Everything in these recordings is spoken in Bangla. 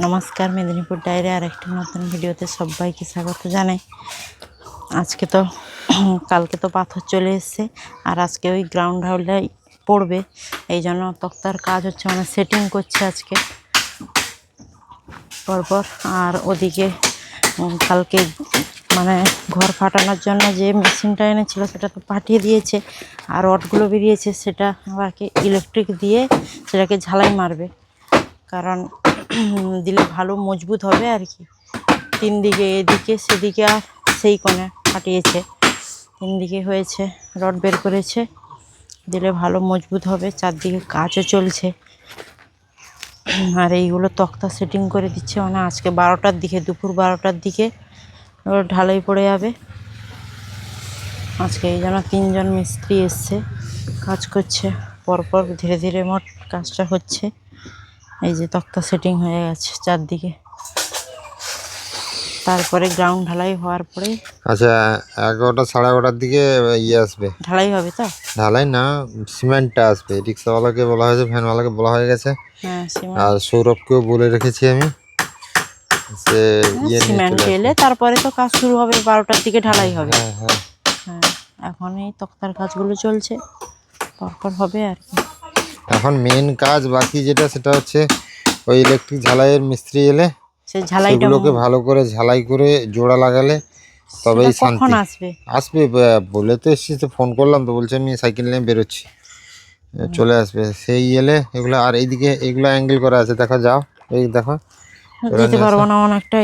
নমস্কার, মেদিনীপুর ডায়েরি আর একটি নতুন ভিডিওতে সবাইকে স্বাগত জানাই। আজকে তো কালকে তো পাথর চলে এসছে, আর আজকে ওই গ্রাউন্ড হাউলটাই পড়বে, এই জন্য তক্তার কাজ হচ্ছে, মানে সেটিং করছে আজকে পরপর। আর ওদিকে কালকে মানে ঘর ফাটানোর জন্য যে মেশিনটা এনেছিল সেটা তো পাঠিয়ে দিয়েছে, আর রডগুলো বেরিয়েছে, সেটা আবার কি ইলেকট্রিক দিয়ে সেটাকে ঝালাই মারবে, কারণ দিলে ভালো মজবুত হবে আর কি। তিন দিকে, এদিকে সেদিকে আর সেই কোণে ফাটিয়েছে, তিন দিকে হয়েছে, রড বের করেছে, দিলে ভালো মজবুত হবে। চারদিকে কাজও চলছে, আর এইগুলো তক্তা সেটিং করে দিচ্ছে, মানে আজকে 12টার দিকে, দুপুর 12টার দিকে ঢালাই পড়ে যাবে। আজকে এই জন্য 3জন মিস্ত্রি এসছে, কাজ করছে পরপর, ধীরে ধীরে মোট কাজটা হচ্ছে। এই যে তক্তা সেটিং হয়ে গেছে চারদিকে, তারপরে গ্রাউন্ড ঢালাই হওয়ার পরে আচ্ছা 11টা 11:30টার দিকে আসবে, ঢালাই হবে। তো ঢালাই না, সিমেন্টটা আসবে। রিক্সাওয়ালাকে বলা হয়েছে, ভ্যানওয়ালাকে বলা হয়ে গেছে, হ্যাঁ, আর সৌরভকেও বলে রেখেছি আমি, যে সিমেন্ট এলে তারপরে তো কাজ শুরু হবে, 12টার দিকে ঢালাই হবে। হ্যাঁ, এখন এই তক্তার কাজগুলো চলছে, পরপর হবে আর কি। এখন মেন কাজ বাকি যেটা, সেটা হচ্ছে ওই ইলেকট্রিক ঝালাইয়ের মিস্ত্রি এলে সে ঝালাইগুলোকে ভালো করে ঝালাই করে জোড়া লাগালে তবেই শান্তি। আসবে বলে তো এসেছি, তো ফোন করলাম, তো বলছে আমি সাইকেল নিয়ে বেরোচ্ছি, চলে আসবে সেই এলে এগুলো। আর এইদিকে এগুলো অ্যাঙ্গেল করা আছে, দেখো, যাও এই দেখো, দিতে পারবো না অনেকটা।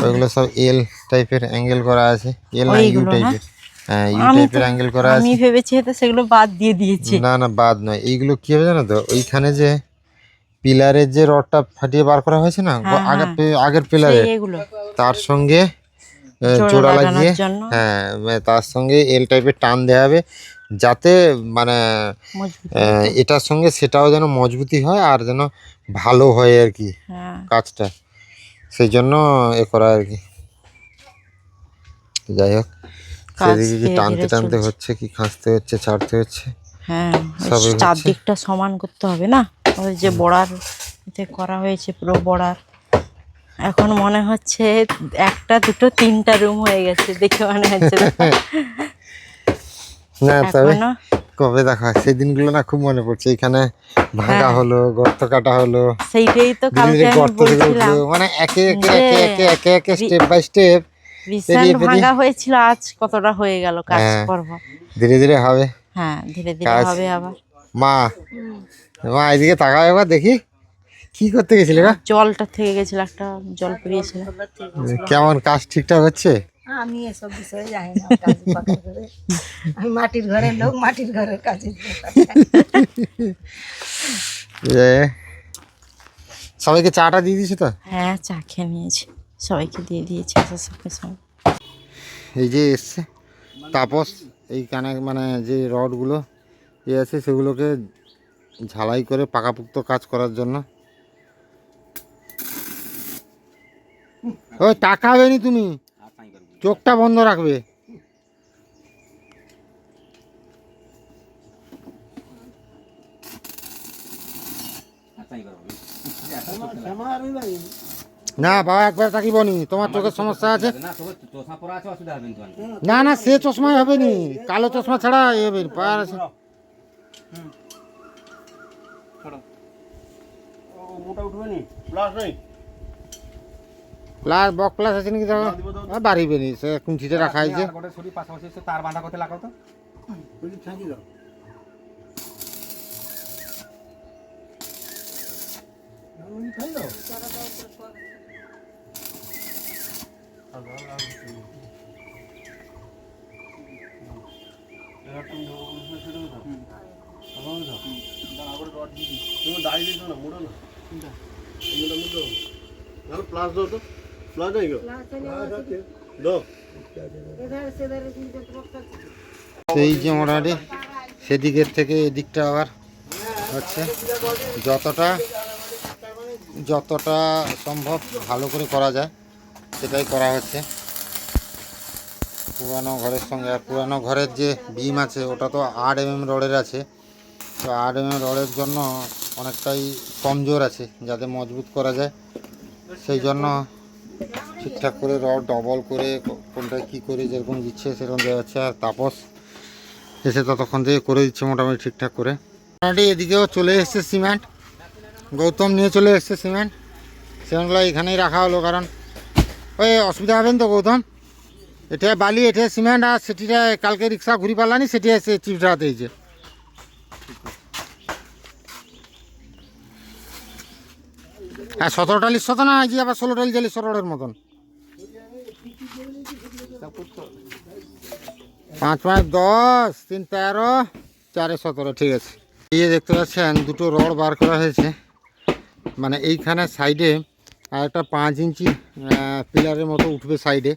ওইগুলো সব এল টাইপের অ্যাঙ্গেল করা আছে, এল না ইউ টাইপের, হ্যাঁ ইউ টাইপের অ্যাঙ্গেল করা আছে। আমি ভেবেছি হয়তো সেগুলো বাদ দিয়ে দিয়েছি। না না, বাদ নয়, এইগুলো কি হবে জানো তো, ওইখানে যে পিলারের যে রডটা ফাটিয়ে বার করা হয়েছে না আগের পিলারে, তার সঙ্গে জোড়া লাগিয়ে, হ্যাঁ তার সঙ্গে এল টাইপের টান দেওয়া হবে, যাতে মানে এটার সঙ্গে সেটাও যেন মজবুতি হয় আর যেন ভালো হয় আর কি কাজটা, সেই জন্য এ করা আর কি। যাই হোক, সেদিকে কি টানতে টানতে হচ্ছে, কি খাঁচতে হচ্ছে, ছাড়তে হচ্ছে, হ্যাঁ চারদিকটা সমান করতে হবে না। ওই যে বড়ার এতে করা হয়েছে, পুরো বড়ার। এখন মনে হচ্ছে 1টা 2টো 3টা রুম হয়ে গেছে, দেখে মনে হচ্ছে। না তবে কবে দেখা সেই দিনগুলো না, খুব মনে পড়ছে। এখানে ভাঙা হলো, গর্ত কাটা হলো, সেইটাই তো কালকে আমি বলছিলাম, মানে একে একে স্টেপ বাই স্টেপ ভাঙা হয়েছিল, আজ কতটা হয়ে গেল কাজ করব। ধীরে ধীরে হবে, হ্যাঁ ধীরে ধীরে হবে। আবার মা এদিকে তাকাও একবার, দেখি কি করতে গেছিলে? জলটা থেকে গেছিল, একটা জল পেরিয়েছিল। কেমন কাজ ঠিকঠাক হচ্ছে? আমি এসব বিষয়ে জানি না, আমি মাটির ঘরের লোক, মাটির ঘরের কাজে। সবাইকে চাটা দিয়ে দিয়েছি তো? হ্যাঁ, চা খেয়ে নিয়েছি, সবাইকে দিয়ে দিয়েছি আসার সঙ্গে সঙ্গে। এই যে এসছে তাপস, এইখানে মানে যে রডগুলো আছে সেগুলোকে ঝালাই করে পাকাপোক্ত কাজ করার জন্য। ওই তাকাবে নি তুমি, চোখটা বন্ধ রাখবে। না বাবা, একবার তাকিব নি, তোমার চোখের সমস্যা আছে। না না, সে চশমাই হবে নি, কালো চশমা ছাড়া হবে পার আছে। প্লাস বক প্লাস আছে নাকি, দেখো বাড়িবে নি, সে কুঞ্চিতে রাখা হয়েছে। তার বাঁধা করতে লাগাও তো, সেই যে মোটামুটি সেদিকের থেকে এদিকটা আবার হচ্ছে, যতটা সম্ভব ভালো করে করা যায় সেটাই করা হচ্ছে পুরানো ঘরের সঙ্গে। আর পুরানো ঘরের যে বিম আছে ওটা তো 8 mm রডের আছে, তো 8 mm রডের জন্য অনেকটাই কমজোর আছে, যাতে মজবুত করা যায় সেই জন্য ঠিকঠাক করে রড ডবল করে কোনটা কী করে যেরকম দিচ্ছে সেরকম দেওয়া যাচ্ছে। আর তাপস এসে ততক্ষণ থেকে করে দিচ্ছে মোটামুটি ঠিকঠাক করে। মোটামুটি এদিকেও চলে এসছে সিমেন্ট, গৌতম নিয়ে চলে এসছে সিমেন্টগুলো এখানেই রাখা হলো, কারণ ওই অসুবিধা হবেন তো গৌতম, এটা বালি এটা সিমেন্ট আর সেটিটা কালকে রিক্সা ঘুরি পারলানি সেটি এসে চিপটাতে হয়েছে। হ্যাঁ 17টালির শত না আজকে আবার 16টালি রোডের মতন 5 5 10 3 13 4 17 ঠিক আছে। এই দেখতে পাচ্ছেন দুটো রড বার করা হয়েছে, মানে এইখানে সাইডে আর একটা 5 ইঞ্চি পিলারের মতো উঠবে সাইডে,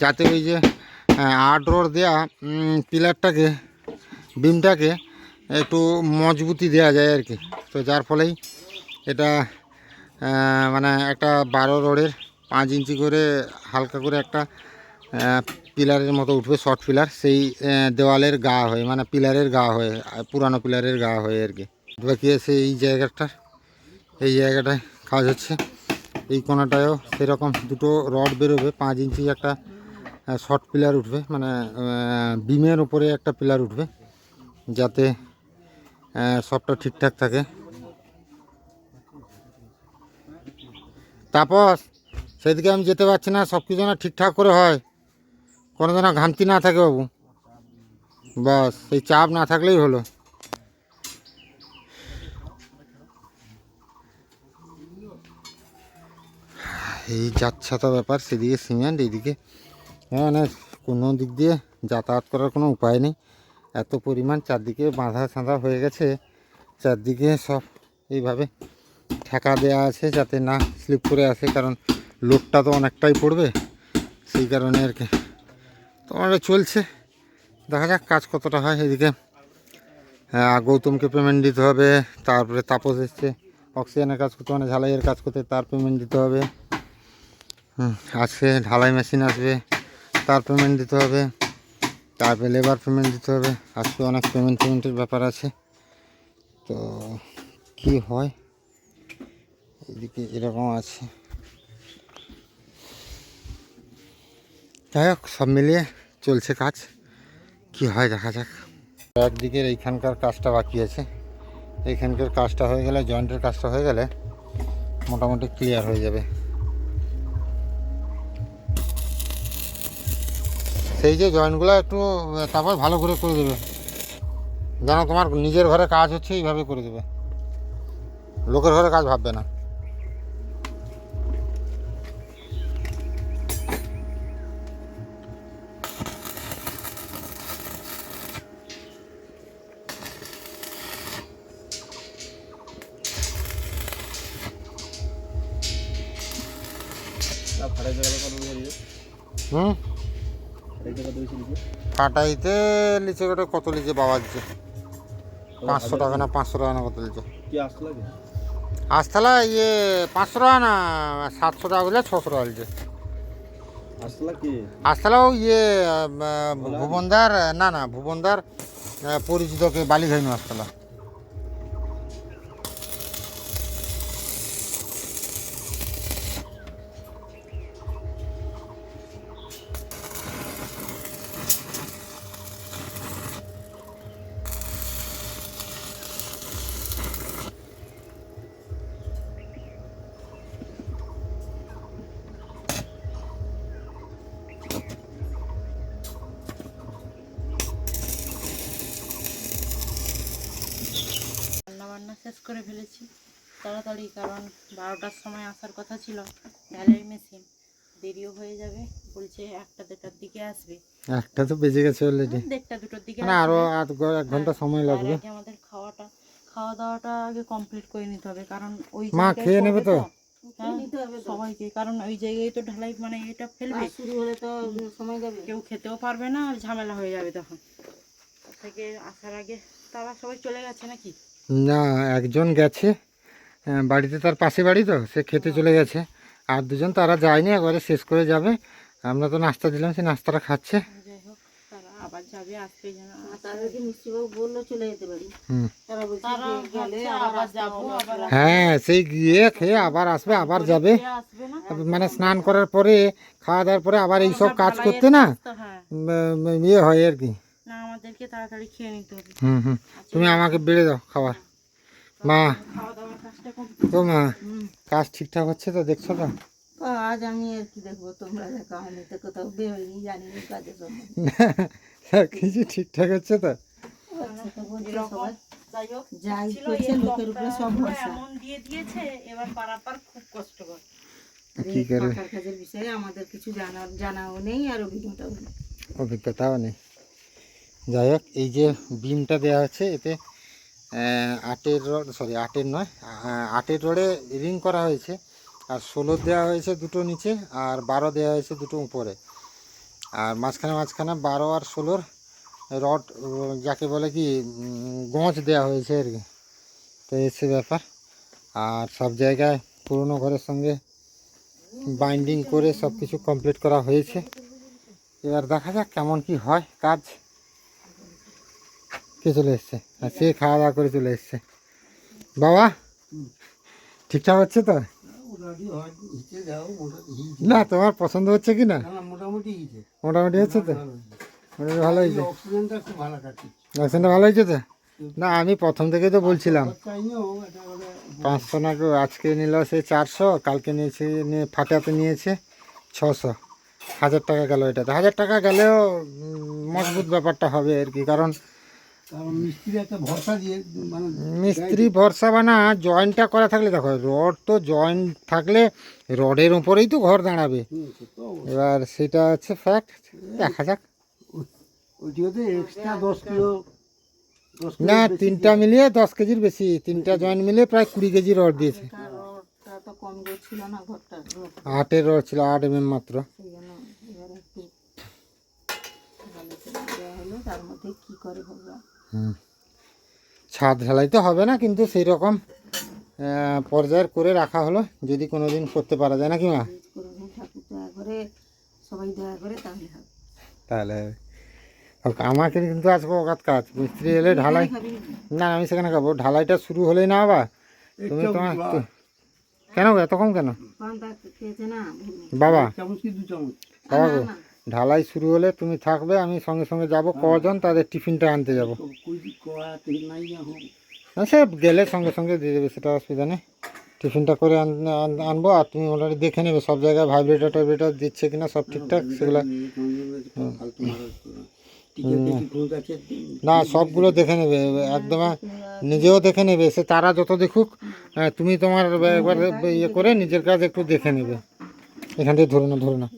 যাতে ওই যে 8 রড দেওয়া পিলারটাকে বিমটাকে একটু মজবুতি দেওয়া যায় আর কি। তো যার ফলেই এটা মানে একটা 12 রডের 5 ইঞ্চি করে হালকা করে একটা পিলারের মতো উঠবে, শর্ট পিলার, সেই দেওয়ালের গা হয়ে মানে পিলারের গা হয়ে পুরানো পিলারের গা হয়ে আর কি। বাকি আছে এই জায়গাটায় কাজ হচ্ছে, এই কোণাটায়ও সেরকম দুটো রড বেরোবে, 5 ইঞ্চি একটা শর্ট পিলার উঠবে, মানে বিমের উপরে একটা পিলার উঠবে, যাতে সবটা ঠিকঠাক থাকে। তাপস সেদিকে আমি যেতে পারছি না, সব কিছু যেন ঠিকঠাক করে হয়, কোনো যেন ঘামতি না থাকে বাবু, বাস সেই চাপ না থাকলেই হলো। এই যাচ্ছা তো ব্যাপার, সেদিকে সিমেন্ট এইদিকে মানে কোনো দিক দিয়ে যাতায়াত করার কোনো উপায় নেই, এত পরিমাণ চারদিকে বাঁধা সাঁধা হয়ে গেছে, চারদিকে সব এইভাবে ঠেকা দেওয়া আছে যাতে না স্লিপ করে আসে, কারণ লোডটা তো অনেকটাই পড়বে, সেই কারণে আর কি। তোমার চলছে, দেখা যাক কাজ কতটা হয়। এদিকে গৌতমকে পেমেন্ট দিতে হবে, তারপরে তাপস এসছে অক্সিজেনের কাজ করতে, মানে ঝালাইয়ের কাজ করতে, তার পেমেন্ট দিতে হবে। আজকে ঢালাই মেশিন আসবে, তার পেমেন্ট দিতে হবে, তারপরে লেবার পেমেন্ট দিতে হবে, আজকে অনেক পেমেন্টের ব্যাপার আছে। তো কি হয় এদিকে এরকম আছে, যাই হোক সব মিলিয়ে চলছে কাজ, কি হয় দেখা যাক। একদিকের এইখানকার কাজটা বাকি আছে, এইখানকার কাজটা হয়ে গেলে, জয়েন্টের কাজটা হয়ে গেলে মোটামুটি ক্লিয়ার হয়ে যাবে। সেই যে জয়েন্টগুলো একটু তারপর ভালো করে করে দেবে, যেন তোমার নিজের ঘরে কাজ হচ্ছে এইভাবে করে দেবে, লোকের ঘরে কাজ ভাববে না। ফাটাইতে লিচে কত কত লিচে বাবা দিচ্ছে, 500 টাকা না 500 টাকা না কত লিচে আস্তলা, ইয়ে 500 টাকা না 700 টাকা বলে 600 টাকা লিচে আস্তলাও ইয়ে ভুবনদার, না ভুবনদার পরিচিতকে বালিঘাইনু আস্তলা। রান্নাবান্না শেষ করে ফেলেছি তাড়াতাড়ি, কারণ 12টার সময় আসার কথা ছিল, ঢালাই মেশিন দেরিও হয়ে যাবে, বলছে 1টা 2টার দিকে আসবে। 1টা তো বেজে গেছে অলরেডি, 1:30 2টোর দিকে না আরো 1 ঘন্টা সময় লাগবে। আমাদের খাওয়া দাওয়াটা আগে কমপ্লিট করে নিতে হবে, কারণ ওই মা খেয়ে নেবে তো সবাইকে, কারণ ওই জায়গায় তো ঢালাই মানে এটা ফেলবে, শুরু হলে তো সময় যাবে, কেউ খেতেও পারবে না, আর ঝামেলা হয়ে যাবে তখন। থেকে আসার আগে তারা সবাই চলে গেছে নাকি? না, একজন গেছে বাড়িতে, তার পাশে বাড়ি তো, সে খেতে চলে গেছে, আর দুজন তারা যায়নি, একবারে শেষ করে যাবে। আমরা তো নাস্তা দিলাম, সে নাস্তাটা খাচ্ছে। যাই হোক, তারা আবার যাবে আসবে যেন। তাদেরকে মিষ্টিবাবু বললো চলে যেতে পারি, হুম। তারা বলছে তারা যে গেলে হচ্ছে আবার আবার আসতে যাবো, হবে। আবার হ্যাঁ সেই গিয়ে খেয়ে আবার আসবে, আবার যাবে, আসবে না। মানে স্নান করার পরে খাওয়া দাওয়ার পরে আবার এইসব কাজ করতে না তো হ্যাঁ, ইয়ে হয় আর কি। না আমাদেরকে তাড়াতাড়ি খেয়ে নিতে হবে। হুম হুম, তুমি আমাকে বেড়ে দাও খাবার। মা, খাওয়া দাওয়ার কাজটা তো মা কাজ ঠিকঠাক হচ্ছে তো, দেখছো তো? আজ আমি আর কি দেখবো, তোমরা দেখো, আমি তো কোথাও বেরোইনি, জানি না কাজের জন্য। সব কিছু ঠিকঠাক হচ্ছে তো? আচ্ছা, তো বলছে সবাই যাই হোক যাই ছিল, করছে এই লোকের উপরে সব লোকটা ভরসা। এমন দিয়ে দিয়েছে, এবার পারাপার খুব কষ্টকর। কি করে? পাখার কাজের বিষয়ে আমাদের কিছু জানাও নেই আর অভিজ্ঞতাও নেই। অভিজ্ঞতাও নেই। যাই হোক, এই যে বিমটা দেওয়া হচ্ছে এতে আটের রড, সরি আটের নয়, আটের রডে রিং করা হয়েছে, আর 16 দেওয়া হয়েছে দুটো নিচে, আর 12 দেওয়া হয়েছে দুটো উপরে, আর মাঝখানে 12 আর 16 রড, যাকে বলে কি গজ দেওয়া হয়েছে আর কি। তো এসে ব্যাপার, আর সব জায়গায় পুরনো ঘরের সঙ্গে বাইন্ডিং করে সব কিছু কমপ্লিট করা হয়েছে। এবার দেখা যাক কেমন কি হয় কাজ। কে চলে এসছে? আর সে খাওয়া দাওয়া করে চলে এসছে। বাবা ঠিকঠাক হচ্ছে তো? না তোমার পছন্দ হচ্ছে কি না? মোটামুটি হচ্ছে তো, মোটামুটি ভালো হয়েছে। অক্সিজেনটা ভালো হয়েছে তো? না আমি প্রথম থেকে তো বলছিলাম 500 না, আজকে নিল সে 400, কালকে নিয়েছে, ফাটাতে নিয়েছে 600, 1000 টাকা গেল। এটাতে 1000 টাকা গেলেও মজবুত ব্যাপারটা হবে আর কি, কারণ মিস্ত্রি একটা ভরসা দিয়ে মানে মিস্ত্রি ভরসা বা না, জয়েন্টটা করা থাকলে, দেখো রড তো জয়েন্ট থাকলে রডের উপরেই তো ঘর দাঁড়াবে। এবার সেটা হচ্ছে ফ্যাক্ট, দেখা যাক। ওইটিতে এক্সট্রা 10 কিলো না, তিনটা মিলিয়ে 10 কেজির বেশি, তিনটা জয়েন্ট মিলিয়ে প্রায় 20 কেজি রড দিয়েছে। রডটা তো কম জোর ছিল না, ঘরটা 8-এর রড ছিল, 8 mm মাত্র। সেই জন্য এবার একটু ভালো করে দেওয়া হলো, তার মধ্যে কি করে ভগবান। ছাদ ঢালাই তো হবে না, কিন্তু সেই রকম পর্যায়ের করে রাখা হলো, যদি কোনো দিন করতে পারা যায়, নাকি মা? করে ঠাকুর দয়া করে, সবাই দয়া করে, তাহলে হবে। তাহলে আমাকে কিন্তু আজকে অগাধ কাজ, মিস্ত্রি এলে ঢালাই, না আমি সেখানে খাবো, ঢালাইটা শুরু হলেই না বাবা তুমি তোমার কেন এতক্ষণ কেন পান্তা খেয়েছে না বাবা? চামচ কি 2 চামচ? বাবা গো, ঢালাই শুরু হলে তুমি থাকবে, আমি সঙ্গে সঙ্গে যাব, কজন তাদের টিফিনটা আনতে যাব। কই কোয়াতে নাই এখন। সে গেলে সঙ্গে সঙ্গে দিয়ে দেবে, সেটা অসুবিধা নেই। টিফিনটা করে আনবো, আর তুমি অলরেডি দেখে নেবে সব জায়গায় ভাইব্রেটার টাইব্রেটার দিচ্ছে কিনা, সব ঠিকঠাক সেগুলো। না সবগুলো দেখে নেবে একদম, নিজেও দেখে নেবে, সে তারা যত দেখুক, তুমি তোমার একবার ইয়ে করে নিজের কাজ একটু দেখে নেবে। এখান থেকে ধরে না,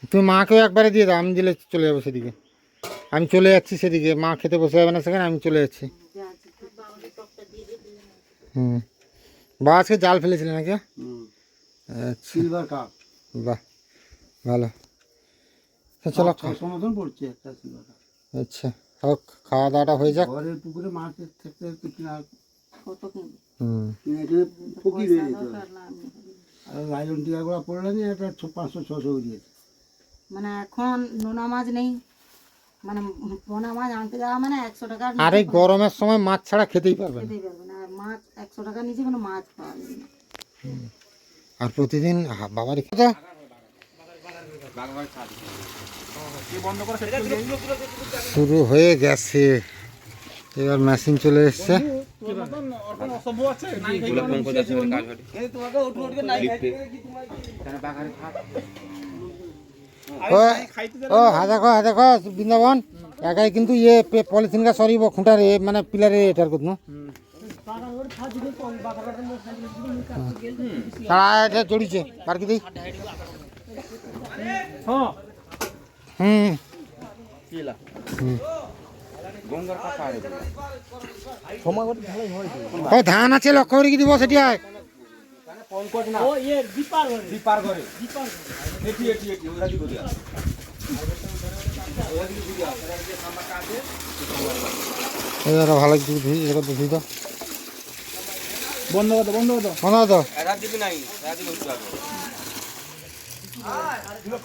তুমি মাকেও একবারে দিয়ে দাও, আমি দিলে চলে যাবো সেদিকে, আমি চলে যাচ্ছি সেদিকে, মা খেতে বসে যাবে না সেখানে, আমি চলে যাচ্ছি। বা আজকে জাল ফেলেছিলে নাকি? আচ্ছা সিলভার কাপ বাহ, ভালো। চলো সমাধান পড়ছে একটা সিলভার কাপ। আচ্ছা হোক, খাওয়া দাওয়াটা হয়ে যাক। ঘরের পুকুরে মাছ থাকতে কিনা কত কিনবে কিনা এখানে ফকি বেরিয়ে যেত। না আমি আর লাইলন টিকা গুলা পড়লে না একটা 500-600 দিয়েছে। মানে এখন নোনা মাছ নেই, মানে পোনা মাছ আনতে যাওয়া মানে 100 টাকার আর এই গরমের সময় মাছ ছাড়া খেতেই পারবে না, খেতেই পারবে না, আর মাছ 100 টাকার নিচে কোনো মাছ পাওয়া যাবে না। আর প্রতিদিন বাবারই কথা শুরু হয়ে গেছে, এবার মেশিন চলে এসছে। ও হা দেখো বৃন্দাবন একাই কিন্তু ইয়ে পলিথিন গা সরিব খুঁটারে, মানে পিলারে এটার কথা তারা এটা জড়িছে আর কি দিই। ধান আছে লক্ষ্য করে কি দিব সেটি হয়। ভালো ধুই দাও, বন্ধ করতো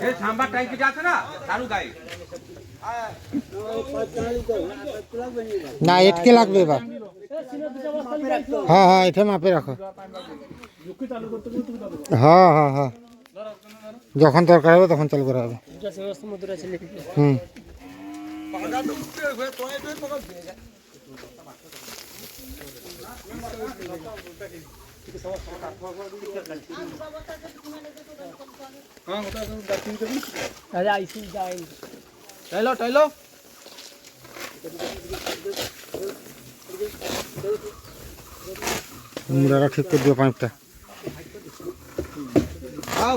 এই সাম্বার ট্যাঙ্কিটা আছে না চালু গায়ে না এটকে লাগবে এবার। হ্যাঁ হ্যাঁ এটা মাপে রাখো। হ্যাঁ হ্যাঁ হ্যাঁ যখন দরকার হবে তখন চালু করা হবে। হুম টাইলো টাইলো মুড়াটা ঠিক করে দিও পাইপটা। আও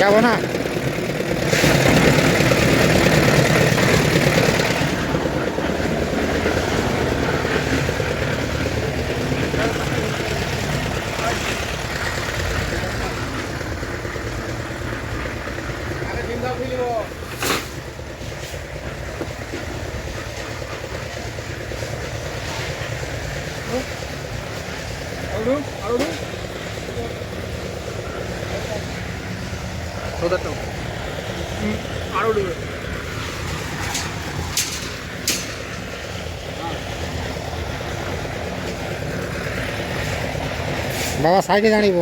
যাবো না। বাবা সাইডে দাঁড়িব।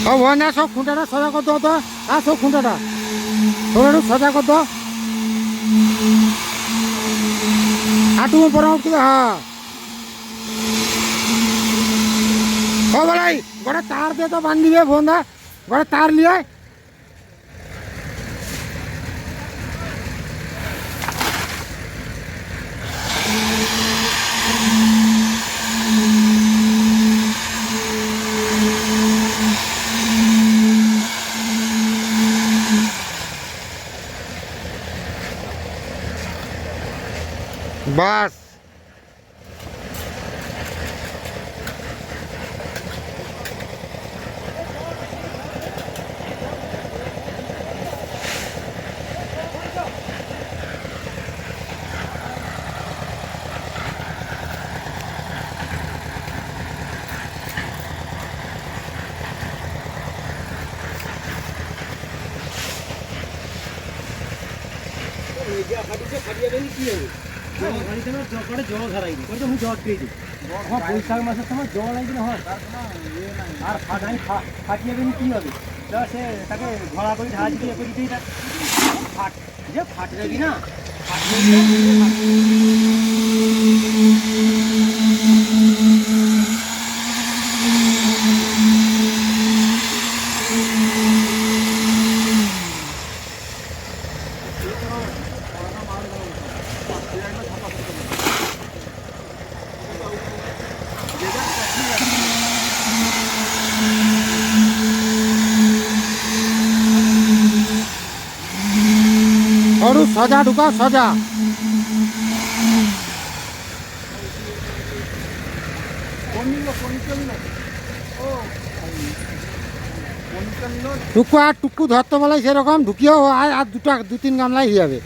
ও ভয় না, সব খুঁটাটা সোজা করতো তো। হ্যাঁ, সব খুঁটাটা একটু সোজা করতো। হাঁটু পরে উঠতে, হ্যাঁ। ও বলাই গোটা তার দিয়ে তো বান্ধিবে বন্ধা, গোটা তার নিয়ে। বাস বৈশাখ মাসের সময় জল লাগবে হয় আর ফাটিয়ে দেবেন কি হবে? সে তাকে ঘোড়া করে ঢাল দিয়ে করে দিতেই ফাটে যাবি না। और सजा ढुका सजा টুকু আর টুকু ধরতে বলে সেরকম ঢুকিয়েও আর দু তিন গামলাই হয়ে যাবে।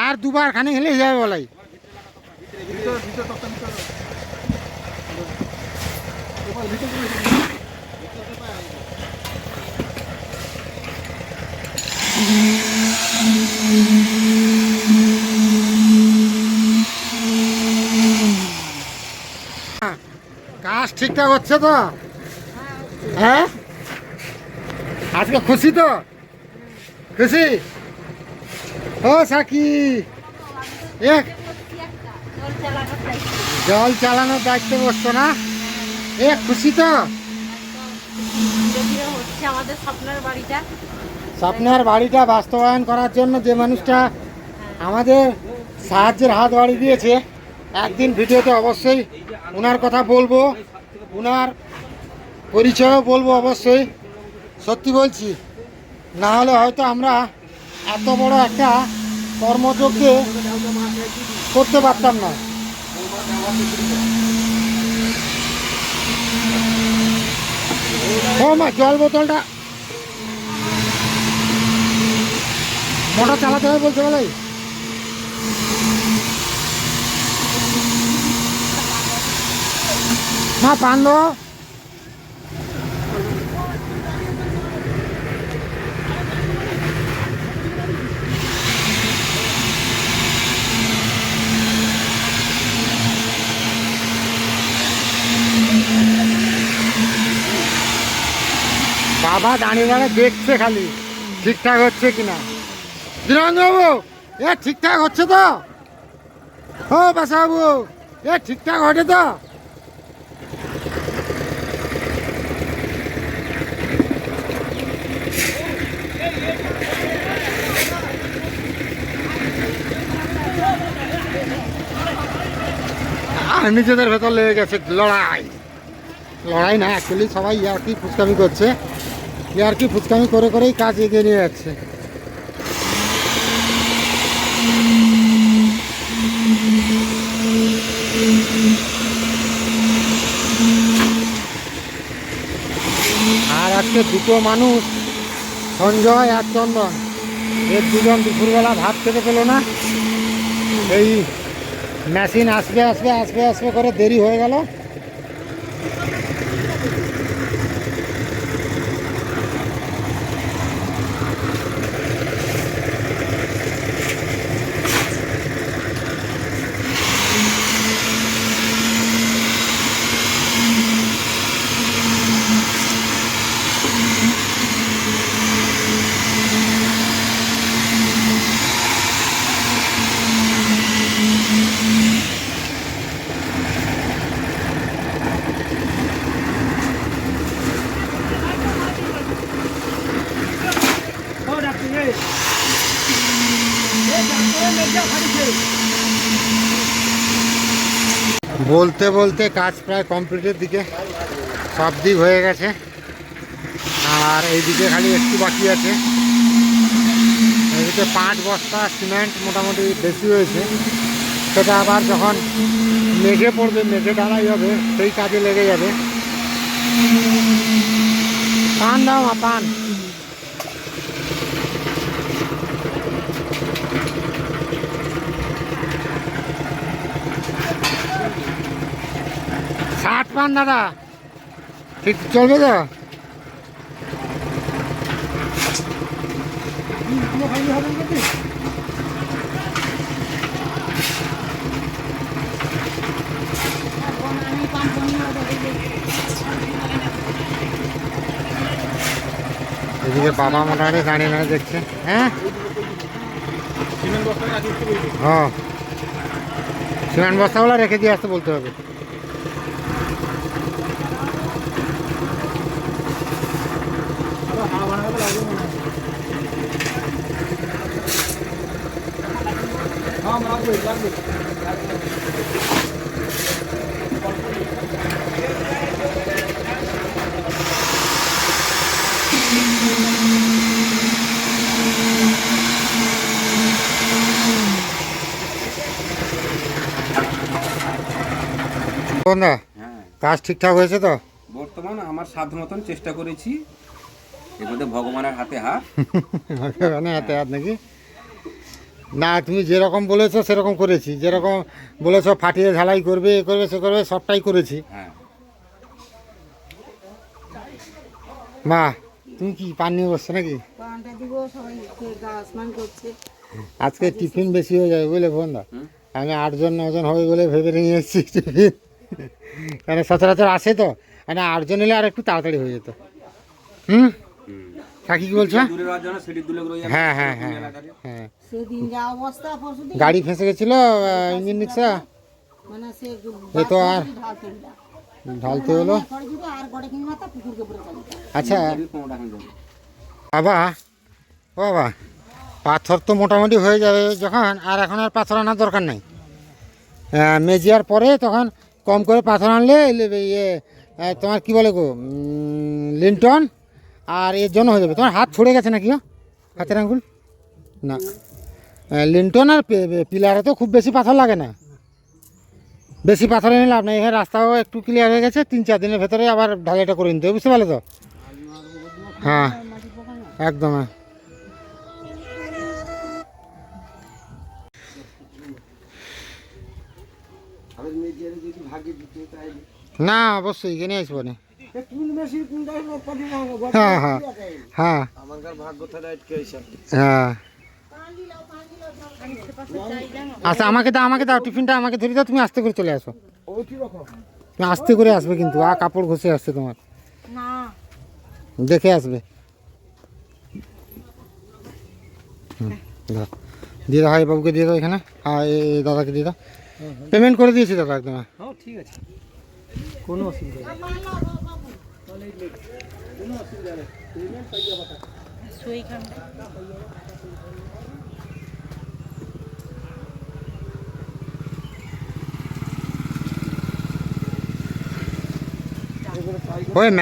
আর দুবার খানে খেলে যাবে বলাই। কাজ ঠিকঠাক হচ্ছে তো? হ্যাঁ, আজকে খুশি তো? খুশি? ও সাকি, এক জল চালানোর দায়িত্ব বসতো না? খুশি তো? আমাদের স্বপ্নের বাড়িটা বাস্তবায়ন করার জন্য যে মানুষটা আমাদের সাহায্যের হাত বাড়িয়ে দিয়েছে, একদিন ভিডিওতে অবশ্যই ওনার কথা বলবো, ওনার পরিচয়ও বলবো অবশ্যই। সত্যি বলছি, না হলে হয়তো আমরা এত বড় একটা কর্মযজ্ঞে করতে পারতাম না। ও মা, জল বোতলটা মোটর চালাতে হবে বলছে বলে। মা পান লো। বাবা দাঁড়িয়ে দাঁড়িয়ে দেখছে খালি ঠিকঠাক হচ্ছে কিনা। দীনবন্ধুবাবু, ঠিকঠাক হচ্ছে তো? ও বাসাবাবু, ঠিকঠাক হটে তো? নিজেদের ভেতর লেগে গেছে লড়াই। লড়াই না, অ্যাকচুয়ালি সবাই ইয়ার্কি ফুচকামি করছে। ইয়ার্কি ফুচকামি করে করেই কাজ এগিয়ে নিয়ে যাচ্ছে। আর আজকে দুটো মানুষ, সঞ্জয় আর চন্দন, এর দুজন দুপুরবেলা ভাত খেতে পেলো না। এই মেশিন আসবে আসবে আসবে আসবে করে দেরি হয়ে গেল। বলতে বলতে কাজ প্রায় কমপ্লিটের দিকে, সব দিক হয়ে গেছে, আর এইদিকে খালি একটু বাকি আছে। এইদিকে 5 বস্তা সিমেন্ট মোটামুটি বেশি হয়েছে, সেটা আবার যখন মেঘে পড়বে, মেঘে ঢালাই হবে, সেই কাজে লেগে যাবে। পান দাও মা, পান। ষাট পান দাদা, ঠিক চলবে তো? এদিকে বাবা মোটামুটি দাঁড়িয়ে দাঁড়িয়ে দেখছে। হ্যাঁ হ্যাঁ, সিমেন্ট বস্তাগুলো রেখে দিয়ে আসতে বলতে হবে। বন্ধা, কাজ ঠিকঠাক হয়েছে তো? বর্তমান আমার সাধ্য মতন চেষ্টা করেছি, এর মধ্যে ভগবানের হাতে হাত। মানে হাতে হাত নাকি? না, তুমি যেরকম বলেছো সেরকম করেছি, যেরকম বলেছো ফাটিয়ে ঝালাই করবে, এ করবে, সে করবে, সবটাই করেছি। হ্যাঁ, মা তুমি কি পান নিয়ে বসছো নাকি? পানটা দিব, সবাই স্নান করছে। আজকে টিফিন বেশি হয়ে যাবে বুঝলে বন্ধা, আমি 8 জন 9 জন হবে বলে ভেবে নিয়ে এসেছি টিফিন, মানে সচরাচর আসে তো, মানে 8 জন এলে আর একটু তাড়াতাড়ি হয়ে যেত। কাকি কি বলছো? হ্যাঁ হ্যাঁ হ্যাঁ হ্যাঁ, সেদিন যা অবস্থা, পরশুদিন গাড়ি ফেঁসে গেছিল, ইঞ্জিন রিক্সা, মানে সে এ তো আর ঢালতে দিলা। ঢালতে হলো। করে দিবে আর গড়ে কিনে মাথা পুকুরকে পড়ে যাবে। আচ্ছা বাবা, ও বাবা, পাথর তো মোটামুটি হয়ে যাবে যখন, আর এখন আর পাথর আনার দরকার নাই। মেজিয়ার পরে তখন কম করে পাথর আনলে ইয়ে তোমার কি বলে গো, লিন্টন আর এর জন্য হয়ে যাবে। তোমার হাত ছড়ে গেছে নাকি গো, হাতের আঙ্গুল? না, লিন্টন আর পিলারে তো খুব বেশি পাথর লাগে না, বেশি পাথর এনে লাভ নেই। এখানে রাস্তাও একটু ক্লিয়ার হয়ে গেছে, 3-4 দিনের ভেতরে আবার ঢালাইটা করে নিতে হবে, বুঝতে পারলে তো? হ্যাঁ একদম। না অবশ্যই এখানে আসবো না। হ্যাঁ হ্যাঁ হ্যাঁ হ্যাঁ, আচ্ছা আমাকে দাও, আমাকে দাও টিফিনটা, আমাকে ধরে দাও, তুমি আস্তে করে চলে আসো, তুমি আস্তে করে আসবে কিন্তু, কাপড় ঘষে আসছে তোমার, দেখে আসবে। দাও, দিয়ে দাও, হাই বাবুকে দিয়ে দাও, এখানে দাদাকে দিয়ে দাও। পেমেন্ট করে দিয়েছি দাদা একদম। ঠিক আছে, কোনো অসুবিধা নেই।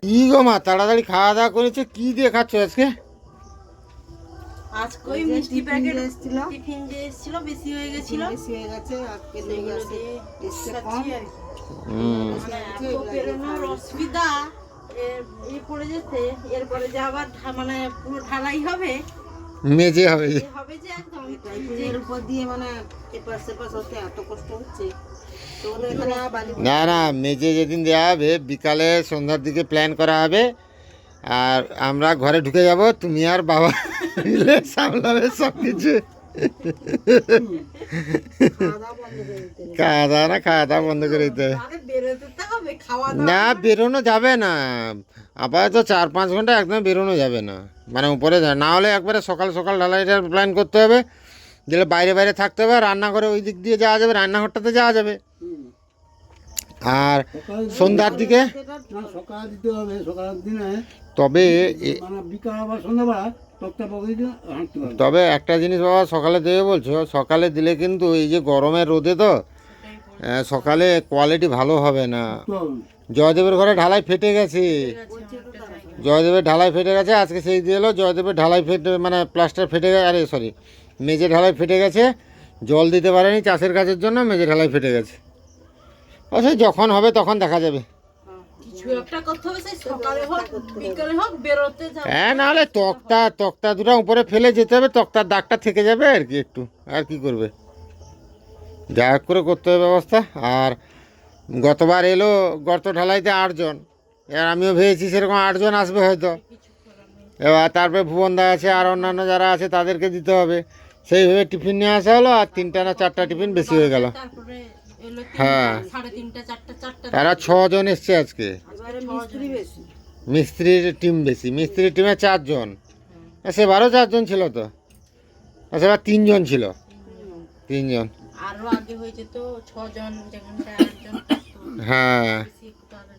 কি গো মা, তাড়াতাড়ি খাওয়া দাওয়া করেছে, কি দিয়ে খাচ্ছ আজকে? আজকে ওই মিষ্টি প্যাকেট এসেছিল, টিফিন যে এসেছিল বেশি হয়ে গেছিল, বেশি হয়ে গেছে, আজকে লেগে আছে এসছে কম। খাচ্ছি আর কি। মানে এত পেরোনোর অসুবিধা, এই পড়ে যেতে, এরপরে যে আবার মানে পুরো ঢালাই হবে, মেজে হবে হবে যে একদম এর উপর দিয়ে মানে এপাশ সেপাশ হতে এত কষ্ট হচ্ছে, তো ওদের এখানে বালি না না, মেজে যেদিন দেওয়া হবে বিকালে সন্ধ্যার দিকে প্ল্যান করা হবে, আর আমরা ঘরে ঢুকে যাব, তুমি আর বাবা মিলে সামলাবে সব কিছু। খাওয়া দাওয়া না, খাওয়া দাওয়া বন্ধ করে দিতে হবে। আগে বেরোতে তো হবে, খাওয়া না বেরোনো যাবে না, আপাতত 4-5 ঘন্টা একদম বেরোনো যাবে না, মানে উপরে যায় না হলে একবারে সকাল সকাল ঢালাইটার প্ল্যান করতে হবে, দিলে বাইরে বাইরে থাকতে হবে, রান্নাঘরে ওই দিক দিয়ে যাওয়া যাবে, রান্নাঘরটাতে যাওয়া যাবে। আর সন্ধ্যার দিকে সকাল দিতে হবে, সকালের দিনে তবে মানে বিকাল আবার সন্ধ্যাবেলা তক্তা পকেই হাঁটতে হবে। তবে একটা জিনিস বাবা সকালে দেবে বলছো, সকালে দিলে কিন্তু এই যে গরমের রোদে তো সকালে কোয়ালিটি ভালো হবে না। জয়দেবের ঘরে ঢালাই ফেটে গেছে, জয়দেবের ঢালাই ফেটে গেছে, আজকে সেই দিয়ে এলো, জয়দেবের ঢালাই ফেটে মানে প্লাস্টার ফেটে গেছে, আরে সরি মেঝে ঢালাই ফেটে গেছে, জল দিতে পারেনি চাষের কাজের জন্য, মেঝে ঢালাই ফেটে গেছে। ও সেই যখন হবে তখন দেখা যাবে। কিছু একটা করতে হবে, সেই সকালে হোক বিকালে হোক বেরোতে যাবে। হ্যাঁ নাহলে তক্তা দুটো উপরে ফেলে যেতে হবে, তক্তার দাগটা থেকে যাবে আর কি, একটু আর কি করবে, যা হোক করে করতে হবে ব্যবস্থা। আর গতবার এলো গর্ত ঢালাইতে 8 জন, এবার আমিও ভেবেছি সেরকম 8 জন আসবে হয়তো, এবার তারপরে ভুবনদা আছে আর অন্যান্য যারা আছে তাদেরকে দিতে হবে, সেইভাবে টিফিন নিয়ে আসা হলো, আর 3টা না 4টা টিফিন বেশি হয়ে গেল। তারপরে এলো হ্যাঁ 3:30 4টা তারা 6 জন এসছে আজকে, এবারে মিস্ত্রি বেশি। মিস্ত্রির টিম বেশি, মিস্ত্রির টিমে 4 জন, সেবারও 4 জন ছিল তো, সেবার 3 জন ছিল, 3 জন। আরো আগে হয়েছে তো 6 জন, যেখানটা 8 জন হ্যাঁ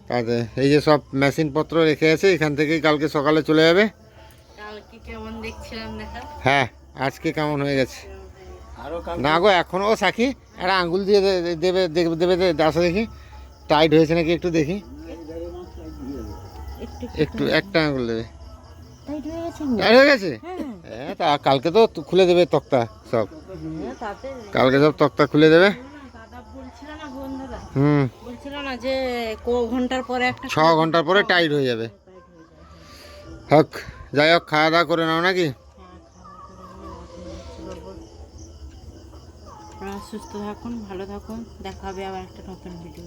তাতে এই যে সব মেশিন পত্র রেখে আছে, এখান থেকেই কালকে সকালে চলে যাবে। কালকে কেমন দেখছিলাম দেখা। হ্যাঁ আজকে কেমন হয়ে গেছে না গো, এখনো ও সাক্ষী একটা আঙ্গুল দিয়ে দেবে দেবে দেবে আসো দেখি টাইট হয়েছে নাকি একটু দেখি, একটু একটা আঙ্গুল দেবে, টাইট হয়ে গেছে। টাইট হয়ে গেছে। হ্যাঁ তা কালকে তো খুলে দেবে তক্তা সব, তাতে কালকে সব তক্তা খুলে দেবে। দাদা বলছিল না, বন্ধুরা হুম বলছিল না যে ক ঘন্টার পরে একটা 6 ঘন্টার পরে টাইট হয়ে যাবে। হোক যাই হোক, খাওয়া দাওয়া করে নাও নাকি। সুস্থ থাকুন, ভালো থাকুন, দেখা হবে আবার একটা নতুন ভিডিও।